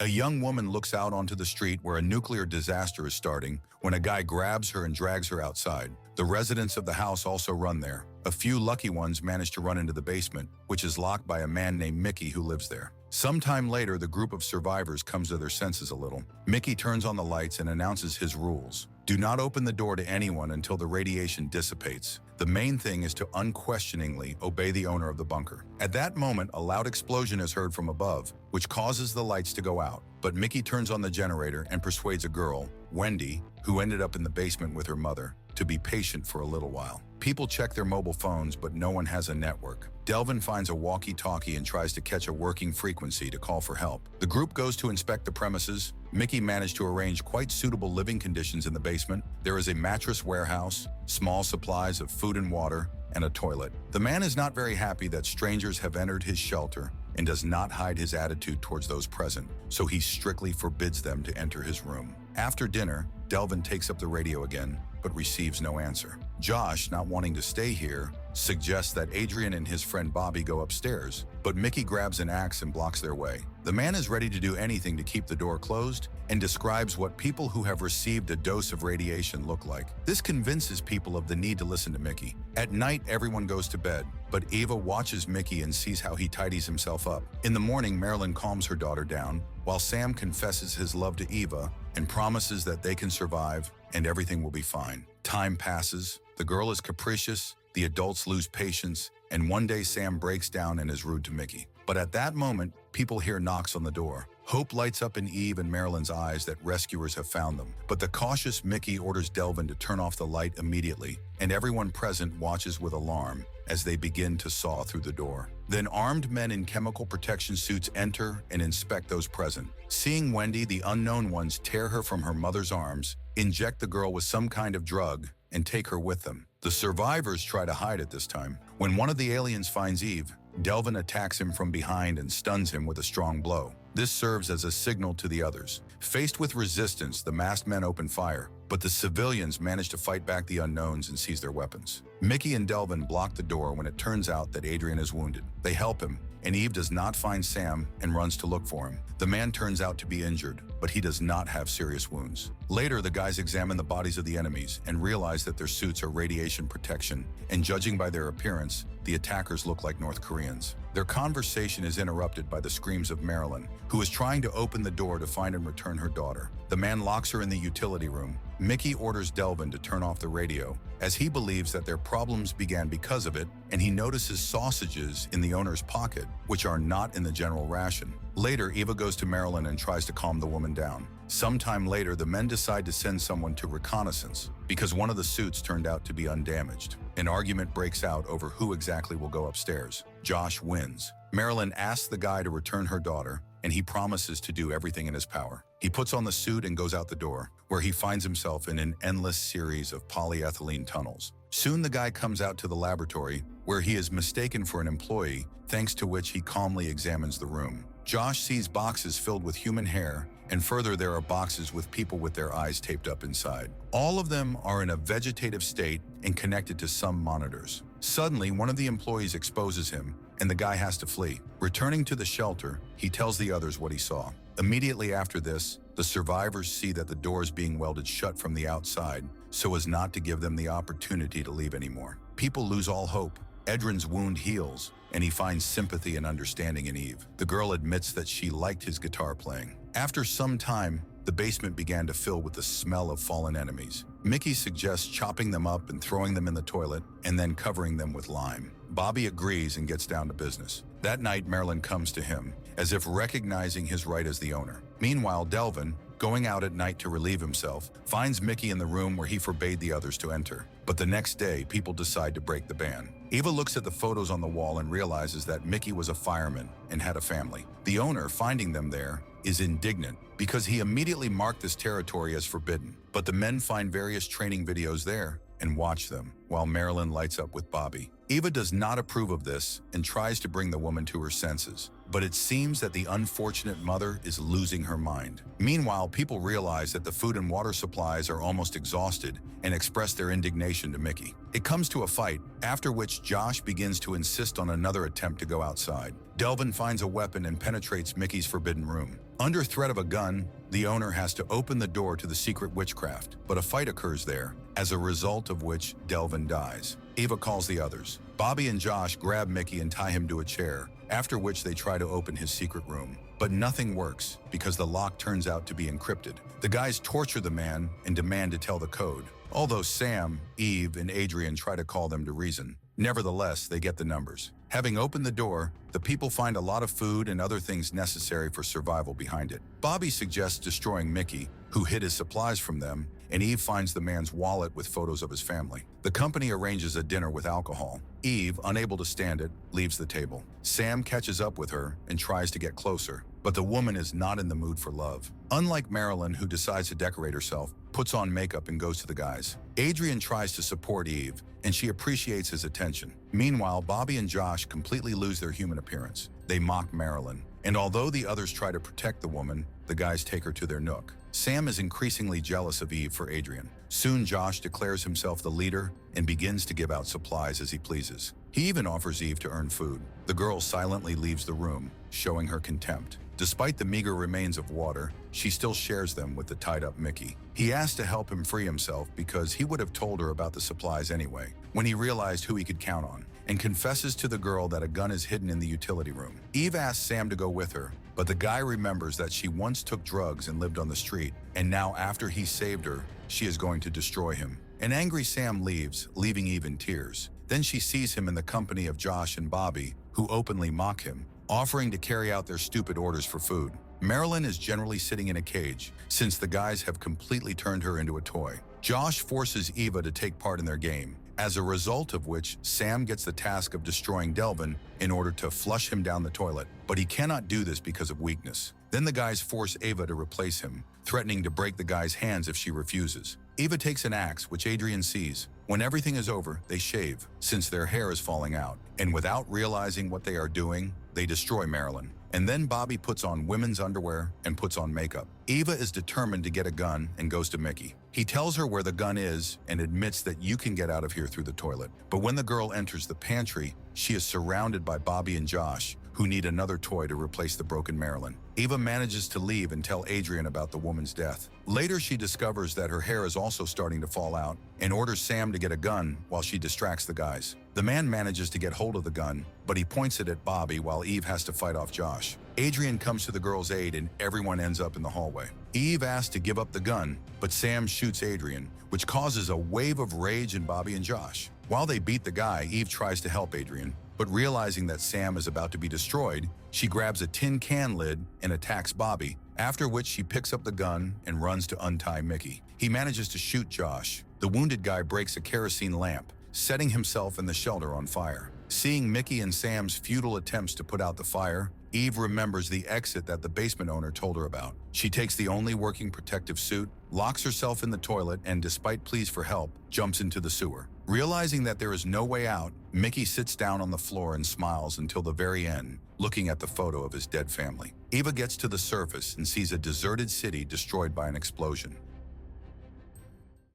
A young woman looks out onto the street where a nuclear disaster is starting when a guy grabs her and drags her outside. The residents of the house also run there. A few lucky ones manage to run into the basement, which is locked by a man named Mickey who lives there. Sometime later, the group of survivors comes to their senses a little. Mickey turns on the lights and announces his rules. Do not open the door to anyone until the radiation dissipates. The main thing is to unquestioningly obey the owner of the bunker. At that moment, a loud explosion is heard from above, which causes the lights to go out. But Mickey turns on the generator and persuades a girl, Wendy, who ended up in the basement with her mother, to be patient for a little while. People check their mobile phones, but no one has a network. Delvin finds a walkie-talkie and tries to catch a working frequency to call for help. The group goes to inspect the premises. Mickey managed to arrange quite suitable living conditions in the basement. There is a mattress warehouse, small supplies of food and water, and a toilet. The man is not very happy that strangers have entered his shelter and does not hide his attitude towards those present, so he strictly forbids them to enter his room. After dinner, Delvin takes up the radio again, but receives no answer. Josh, not wanting to stay here, suggests that Adrian and his friend Bobby go upstairs, but Mickey grabs an axe and blocks their way. The man is ready to do anything to keep the door closed and describes what people who have received a dose of radiation look like. This convinces people of the need to listen to Mickey. At night, everyone goes to bed, but Eva watches Mickey and sees how he tidies himself up. In the morning, Marilyn calms her daughter down, while Sam confesses his love to Eva and promises that they can survive and everything will be fine. Time passes, the girl is capricious, the adults lose patience, and one day Sam breaks down and is rude to Mickey. But at that moment, people hear knocks on the door. Hope lights up in Eve and Marilyn's eyes that rescuers have found them. But the cautious Mickey orders Delvin to turn off the light immediately, and everyone present watches with alarm as they begin to saw through the door. Then armed men in chemical protection suits enter and inspect those present. Seeing Wendy, the unknown ones tear her from her mother's arms, inject the girl with some kind of drug, and take her with them. The survivors try to hide at this time. When one of the aliens finds Eve, Delvin attacks him from behind and stuns him with a strong blow. This serves as a signal to the others. Faced with resistance, the masked men open fire, but the civilians manage to fight back the unknowns and seize their weapons. Mickey and Delvin block the door when it turns out that Adrian is wounded. They help him, and Eve does not find Sam and runs to look for him. The man turns out to be injured, but he does not have serious wounds. Later, the guys examine the bodies of the enemies and realize that their suits are radiation protection, and judging by their appearance, the attackers look like North Koreans. Their conversation is interrupted by the screams of Marilyn, who is trying to open the door to find and return her daughter. The man locks her in the utility room. Mickey orders Delvin to turn off the radio, as he believes that their problems began because of it, and he notices sausages in the owner's pocket, which are not in the general ration. Later, Eva goes to Marilyn and tries to calm the woman down. Sometime later, the men decide to send someone to reconnaissance because one of the suits turned out to be undamaged. An argument breaks out over who exactly will go upstairs. Josh wins. Marilyn asks the guy to return her daughter, and he promises to do everything in his power. He puts on the suit and goes out the door, where he finds himself in an endless series of polyethylene tunnels. Soon the guy comes out to the laboratory, where he is mistaken for an employee, thanks to which he calmly examines the room. Josh sees boxes filled with human hair, and further there are boxes with people with their eyes taped up inside. All of them are in a vegetative state and connected to some monitors. Suddenly, one of the employees exposes him, and the guy has to flee. Returning to the shelter, he tells the others what he saw. Immediately after this, the survivors see that the door is being welded shut from the outside so as not to give them the opportunity to leave anymore. People lose all hope. Edrin's wound heals, and he finds sympathy and understanding in Eve. The girl admits that she liked his guitar playing. After some time, the basement began to fill with the smell of fallen enemies. Mickey suggests chopping them up and throwing them in the toilet, and then covering them with lime. Bobby agrees and gets down to business. That night, Marilyn comes to him, as if recognizing his right as the owner. Meanwhile, Delvin, going out at night to relieve himself, finds Mickey in the room where he forbade the others to enter. But the next day, people decide to break the ban. Eva looks at the photos on the wall and realizes that Mickey was a fireman and had a family. The owner, finding them there, is indignant because he immediately marked this territory as forbidden. But the men find various training videos there and watch them, while Marilyn lights up with Bobby. Eva does not approve of this and tries to bring the woman to her senses, but it seems that the unfortunate mother is losing her mind. Meanwhile, people realize that the food and water supplies are almost exhausted and express their indignation to Mickey. It comes to a fight, after which Josh begins to insist on another attempt to go outside. Delvin finds a weapon and penetrates Mickey's forbidden room. Under threat of a gun, the owner has to open the door to the secret witchcraft, but a fight occurs there, as a result of which Delvin dies. Eva calls the others. Bobby and Josh grab Mickey and tie him to a chair, after which they try to open his secret room. But nothing works, because the lock turns out to be encrypted. The guys torture the man and demand to tell the code. Although Sam, Eve, and Adrian try to call them to reason, nevertheless, they get the numbers. Having opened the door, the people find a lot of food and other things necessary for survival behind it. Bobby suggests destroying Mickey, who hid his supplies from them, and Eve finds the man's wallet with photos of his family. The company arranges a dinner with alcohol. Eve, unable to stand it, leaves the table. Sam catches up with her and tries to get closer, but the woman is not in the mood for love. Unlike Marilyn, who decides to decorate herself, puts on makeup and goes to the guys. Adrian tries to support Eve, and she appreciates his attention. Meanwhile, Bobby and Josh completely lose their human appearance. They mock Marilyn, and although the others try to protect the woman, the guys take her to their nook. Sam is increasingly jealous of Eve for Adrian. Soon Josh declares himself the leader and begins to give out supplies as he pleases. He even offers Eve to earn food. The girl silently leaves the room, showing her contempt. Despite the meager remains of water, she still shares them with the tied-up Mickey. He asks to help him free himself because he would have told her about the supplies anyway, when he realized who he could count on, and confesses to the girl that a gun is hidden in the utility room. Eve asks Sam to go with her, but the guy remembers that she once took drugs and lived on the street, and now after he saved her, she is going to destroy him. An angry Sam leaves, leaving Eve in tears. Then she sees him in the company of Josh and Bobby, who openly mock him, offering to carry out their stupid orders for food. Marilyn is generally sitting in a cage, since the guys have completely turned her into a toy. Josh forces Eva to take part in their game, as a result of which Sam gets the task of destroying Delvin in order to flush him down the toilet, but he cannot do this because of weakness. Then the guys force Eva to replace him, threatening to break the guy's hands if she refuses. Eva takes an axe, which Adrian sees. When everything is over, they shave, since their hair is falling out, and without realizing what they are doing, they destroy Marilyn. And then Bobby puts on women's underwear and puts on makeup. Eva is determined to get a gun and goes to Mickey. He tells her where the gun is and admits that you can get out of here through the toilet. But when the girl enters the pantry, she is surrounded by Bobby and Josh, who need another toy to replace the broken Marilyn. Eva manages to leave and tell Adrian about the woman's death. Later, she discovers that her hair is also starting to fall out and orders Sam to get a gun while she distracts the guys. The man manages to get hold of the gun, but he points it at Bobby while Eve has to fight off Josh. Adrian comes to the girl's aid and everyone ends up in the hallway. Eve asks to give up the gun, but Sam shoots Adrian, which causes a wave of rage in Bobby and Josh. While they beat the guy, Eve tries to help Adrian, but realizing that Sam is about to be destroyed, she grabs a tin can lid and attacks Bobby, after which she picks up the gun and runs to untie Mickey. He manages to shoot Josh. The wounded guy breaks a kerosene lamp, setting himself and the shelter on fire. Seeing Mickey and Sam's futile attempts to put out the fire, Eve remembers the exit that the basement owner told her about. She takes the only working protective suit, locks herself in the toilet, and despite pleas for help, jumps into the sewer. Realizing that there is no way out, Mickey sits down on the floor and smiles until the very end, looking at the photo of his dead family. Eva gets to the surface and sees a deserted city destroyed by an explosion.